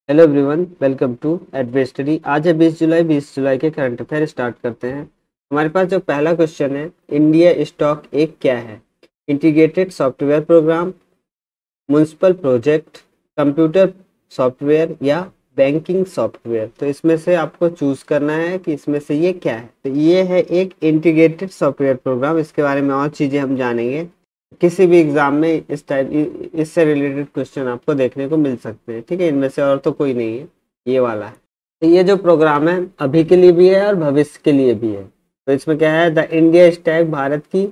Hello everyone, welcome to advance study. आज है 20 जुलाई के करंट अफेयर स्टार्ट करते हैं। हमारे पास जो पहला क्वेश्चन है, इंडिया स्टॉक एक क्या है? Integrated software program, municipal project, computer software या बैंकिंग सॉफ्टवेयर। तो इसमें से आपको चूज करना है कि इसमें से ये क्या है। तो ये है एक इंटीग्रेटेड सॉफ्टवेयर प्रोग्राम। इसके बारे में और चीज़ें हम जानेंगे। किसी भी एग्जाम में इस टाइप इससे रिलेटेड क्वेश्चन आपको देखने को मिल सकते हैं। ठीक है, इनमें से और तो कोई नहीं है, ये वाला है। तो ये जो प्रोग्राम है अभी के लिए भी है और भविष्य के लिए भी है। तो इसमें क्या है, द इंडिया स्टैक भारत की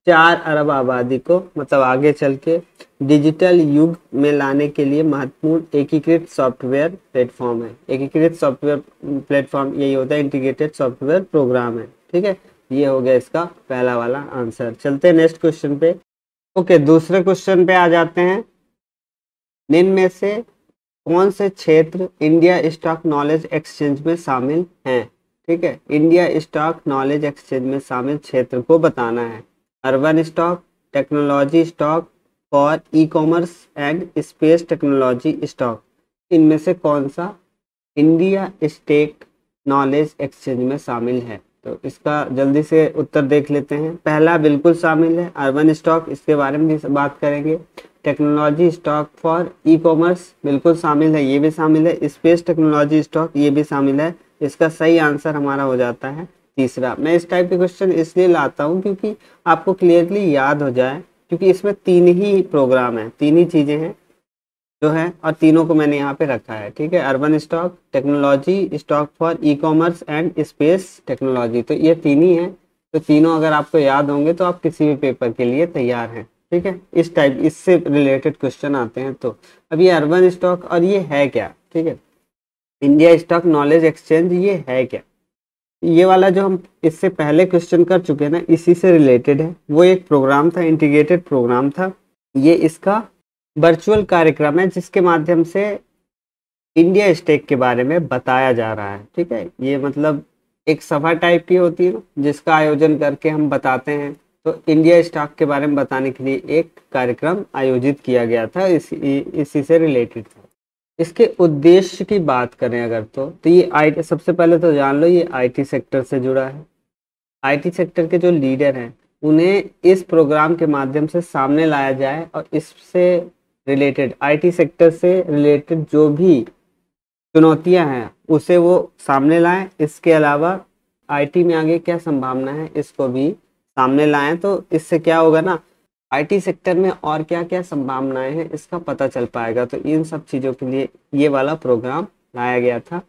4 अरब आबादी को मतलब आगे चल के डिजिटल युग में लाने के लिए महत्वपूर्ण एकीकृत सॉफ्टवेयर प्लेटफॉर्म है। एकीकृत सॉफ्टवेयर प्लेटफॉर्म यही होता है, इंटीग्रेटेड सॉफ्टवेयर प्रोग्राम है। ठीक है, ये हो गया इसका पहला वाला आंसर। चलते हैं नेक्स्ट क्वेश्चन पे। ओके, दूसरे क्वेश्चन पे आ जाते हैं। निम्न में से कौन से क्षेत्र इंडिया स्टॉक नॉलेज एक्सचेंज में शामिल हैं? ठीक है, इंडिया स्टॉक नॉलेज एक्सचेंज में शामिल क्षेत्र को बताना है। Urban stock, technology stock for e commerce and space technology stock. इनमें से कौन सा इंडिया स्टॉक नॉलेज एक्सचेंज में शामिल है? तो इसका जल्दी से उत्तर देख लेते हैं। पहला बिल्कुल शामिल है अर्बन स्टॉक, इसके बारे में भी बात करेंगे। Technology stock for e commerce बिल्कुल शामिल है, ये भी शामिल है। स्पेस टेक्नोलॉजी स्टॉक ये भी शामिल है। इसका सही आंसर हमारा हो जाता है तीसरा। मैं इस टाइप के क्वेश्चन इसलिए लाता हूँ क्योंकि आपको क्लियरली याद हो जाए, क्योंकि इसमें 3 ही प्रोग्राम है, 3 ही चीज़ें हैं जो है, और तीनों को मैंने यहाँ पे रखा है। ठीक है, urban stock, technology stock for e commerce and space technology. तो ये 3 ही हैं। तो तीनों अगर आपको याद होंगे तो आप किसी भी पेपर के लिए तैयार हैं। ठीक है, इस टाइप इससे रिलेटेड क्वेश्चन आते हैं। तो अब ये अर्बन स्टॉक और ये है क्या? ठीक है, इंडिया स्टॉक नॉलेज एक्सचेंज ये है क्या? ये वाला जो हम इससे पहले क्वेश्चन कर चुके हैं ना, इसी से रिलेटेड है। वो एक प्रोग्राम था, इंटीग्रेटेड प्रोग्राम था। ये इसका वर्चुअल कार्यक्रम है जिसके माध्यम से इंडिया स्टॉक के बारे में बताया जा रहा है। ठीक है, ये मतलब एक सभा टाइप की होती है जिसका आयोजन करके हम बताते हैं। तो इंडिया स्टॉक के बारे में बताने के लिए एक कार्यक्रम आयोजित किया गया था, इसी से रिलेटेड था। इसके उद्देश्य की बात करें अगर तो ये आईटी, सबसे पहले तो जान लो ये आईटी सेक्टर से जुड़ा है। आईटी सेक्टर के जो लीडर हैं उन्हें इस प्रोग्राम के माध्यम से सामने लाया जाए और इससे रिलेटेड, आईटी सेक्टर से रिलेटेड जो भी चुनौतियां हैं उसे वो सामने लाएं। इसके अलावा आईटी में आगे क्या संभावना है इसको भी सामने लाएं। तो इससे क्या होगा ना, आईटी सेक्टर में और क्या क्या संभावनाएं हैं इसका पता चल पाएगा। तो इन सब चीज़ों के लिए ये वाला प्रोग्राम लाया गया था।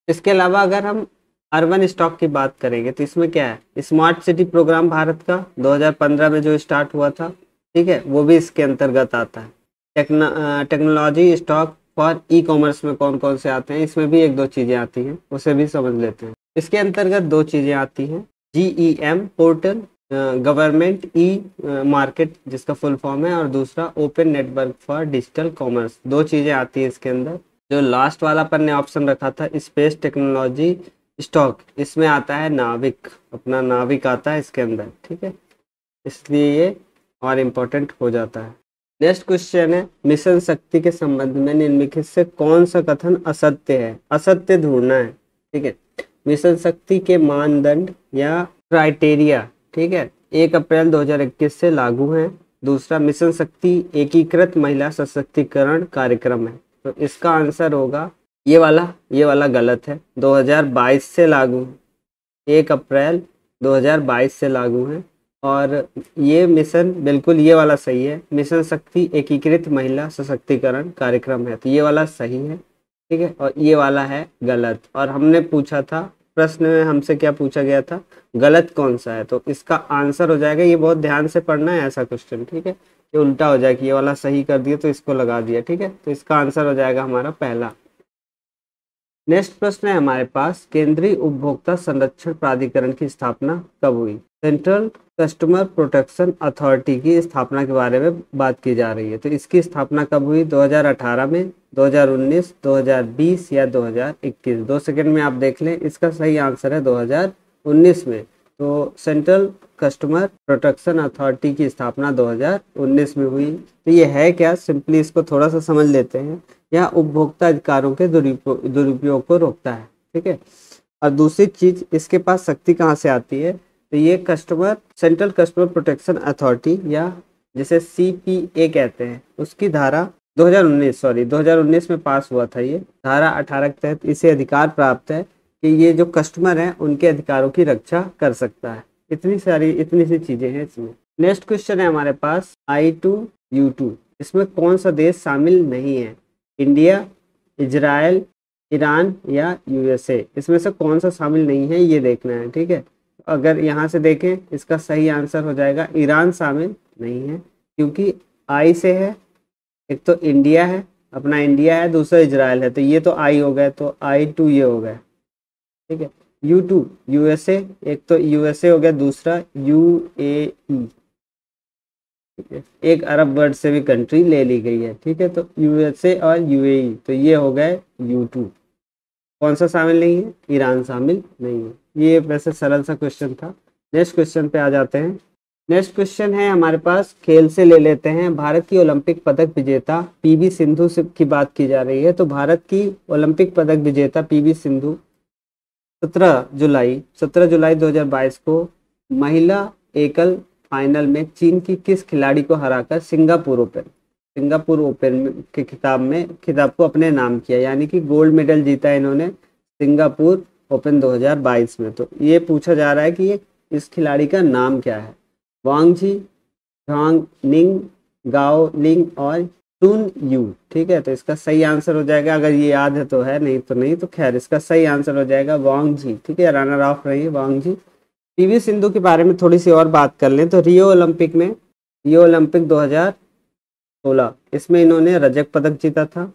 इसके अलावा अगर हम अर्बन स्टॉक की बात करेंगे तो इसमें क्या है, स्मार्ट सिटी प्रोग्राम भारत का 2015 में जो स्टार्ट हुआ था। ठीक है, वो भी इसके अंतर्गत आता है। Technology stock for e commerce में कौन कौन से आते हैं, इसमें भी 1-2 चीज़ें आती हैं, उसे भी समझ लेते हैं। इसके अंतर्गत 2 चीज़ें आती हैं, GEM portal, government e market जिसका फुल फॉर्म है, और दूसरा open network for digital commerce. 2 चीज़ें आती हैं इसके अंदर। जो लास्ट वाला अपन ने ऑप्शन रखा था स्पेस टेक्नोलॉजी स्टॉक, इसमें आता है नाविक, अपना नाविक आता है इसके अंदर। ठीक है, इसलिए ये और इम्पोर्टेंट हो जाता है। नेक्स्ट क्वेश्चन है, मिशन शक्ति के संबंध में निम्नलिखित से कौन सा कथन असत्य है? असत्य ढूंढना है। ठीक है, मिशन शक्ति के मानदंड या क्राइटेरिया, ठीक है, 1 अप्रैल 2021 से लागू हैं। दूसरा, मिशन शक्ति एकीकृत महिला सशक्तिकरण कार्यक्रम है। तो इसका आंसर होगा ये वाला गलत है। 2022 से लागू, 1 अप्रैल 2022 से लागू है। और ये मिशन बिल्कुल ये वाला सही है, मिशन शक्ति एकीकृत महिला सशक्तिकरण कार्यक्रम है। तो ये वाला सही है। ठीक है, और ये वाला है गलत। और हमने पूछा था प्रश्न में, हमसे क्या पूछा गया था, गलत कौन सा है? तो इसका आंसर हो जाएगा, ये बहुत ध्यान से पढ़ना है ऐसा क्वेश्चन। ठीक है, ये उल्टा हो जाए कि ये वाला सही कर दिया तो इसको लगा दिया। ठीक है, तो इसका आंसर हो जाएगा हमारा पहला। नेक्स्ट प्रश्न है हमारे पास, केंद्रीय उपभोक्ता संरक्षण प्राधिकरण की स्थापना कब हुई? सेंट्रल कस्टमर प्रोटेक्शन अथॉरिटी की स्थापना के बारे में बात की जा रही है। तो इसकी स्थापना कब हुई? 2018 में, 2019, 2020 या 2021? 2 सेकंड में आप देख लें। इसका सही आंसर है 2019 में। तो सेंट्रल कस्टमर प्रोटेक्शन अथॉरिटी की स्थापना 2019 में हुई। तो ये है क्या, सिंपली इसको थोड़ा सा समझ लेते हैं। यह उपभोक्ता अधिकारों के दुरुपयोग को रोकता है। ठीक है, और दूसरी चीज, इसके पास शक्ति कहाँ से आती है, तो ये सेंट्रल कस्टमर प्रोटेक्शन अथॉरिटी या जिसे CPA कहते हैं, उसकी धारा 2019 में पास हुआ था। ये धारा 18 के तहत इसे अधिकार प्राप्त है कि ये जो कस्टमर हैं उनके अधिकारों की रक्षा कर सकता है। इतनी सी चीजें हैं इसमें। नेक्स्ट क्वेश्चन है हमारे पास I2U2, इसमें कौन सा देश शामिल नहीं है, इंडिया, इजराइल, ईरान या USA। इसमें से कौन सा शामिल नहीं है ये देखना है। ठीक है, अगर यहाँ से देखें इसका सही आंसर हो जाएगा ईरान शामिल नहीं है, क्योंकि I से है, एक तो इंडिया है, अपना इंडिया है, दूसरा इजराइल है, तो ये तो I हो गए, तो I2 ये हो गया। ठीक है, U2 USA, एक तो USA हो गया, दूसरा UAE, एक अरब वर्ल्ड से भी कंट्री ले ली गई है। ठीक है, तो USA और UAE, तो ये हो गए U2। कौन सा शामिल नहीं है, ईरान शामिल नहीं है। ये वैसे सरल सा क्वेश्चन था। नेक्स्ट क्वेश्चन पे आ जाते हैं। नेक्स्ट क्वेश्चन है हमारे पास, खेल से ले लेते हैं। भारत की ओलंपिक पदक विजेता PV सिंधु की बात की जा रही है, तो भारत की ओलंपिक पदक विजेता PV सिंधु 17 जुलाई 2022 को महिला एकल फाइनल में चीन की किस खिलाड़ी को हराकर सिंगापुर ओपन के खिताब को अपने नाम किया, यानी कि गोल्ड मेडल जीता इन्होंने सिंगापुर ओपन 2022 में। तो ये पूछा जा रहा है कि ये इस खिलाड़ी का नाम क्या है, वांग जी, झांग निंग, गाओ लिंग और टून यू। ठीक है, तो इसका सही आंसर हो जाएगा, अगर ये याद है तो है, नहीं तो नहीं, तो खैर इसका सही आंसर हो जाएगा वांग जी। ठीक है, रनर ऑफ रही है वांग जी। PV सिंधु के बारे में थोड़ी सी और बात कर लें तो रियो ओलंपिक 2016 इसमें इन्होंने रजत पदक जीता था।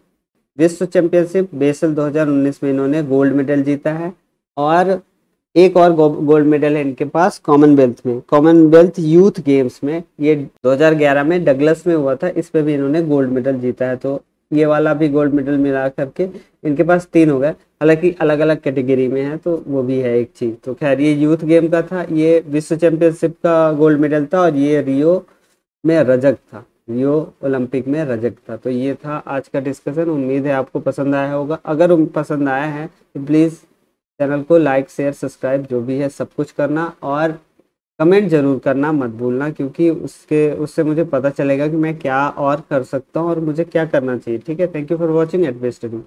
विश्व चैंपियनशिप बेसल 2019 में इन्होंने गोल्ड मेडल जीता है, और एक और गोल्ड मेडल है इनके पास कॉमनवेल्थ यूथ गेम्स में, ये 2011 में डगलस में हुआ था, इस पे भी इन्होंने गोल्ड मेडल जीता है। तो ये वाला भी गोल्ड मेडल मिला करके इनके पास 3 हो गए, हालांकि अलग अलग कैटेगरी में है, तो वो भी है एक चीज। तो खैर ये यूथ गेम का था, ये विश्व चैंपियनशिप का गोल्ड मेडल था, और ये रियो में रजत था, रियो ओलंपिक में रजत था। तो ये था आज का डिस्कशन। उम्मीद है आपको पसंद आया होगा। अगर पसंद आया है तो प्लीज़ चैनल को लाइक शेयर सब्सक्राइब जो भी है सब कुछ करना, और कमेंट जरूर करना मत भूलना, क्योंकि उससे मुझे पता चलेगा कि मैं क्या और कर सकता हूँ और मुझे क्या करना चाहिए। ठीक है, थैंक यू फॉर वॉचिंग एडवेस्टरी।